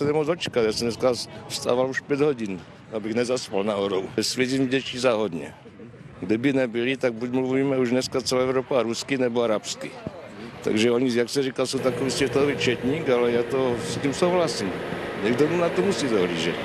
se nemohl dočkat. Já jsem dneska vstával už 5 hodin, abych nezaspal nahoru. Svět jim vděčí za hodně. Kdyby nebyli, tak buď mluvíme už dneska celá Evropa rusky nebo arabsky. Takže oni, jak se říká, jsou takový světový četník, ale já to s tím souhlasím. Někdo na to musí dohlížet.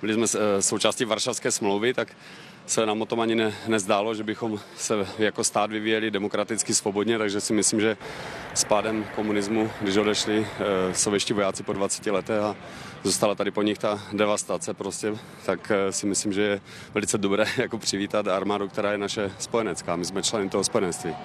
Byli jsme součástí Varšavské smlouvy, tak se nám o tom ani nezdálo, že bychom se jako stát vyvíjeli demokraticky svobodně, takže si myslím, že s pádem komunismu, když odešli sovětští vojáci po 20 letech a zůstala tady po nich ta devastace prostě, tak si myslím, že je velice dobré jako přivítat armádu, která je naše spojenecká. My jsme členy toho spojenectví.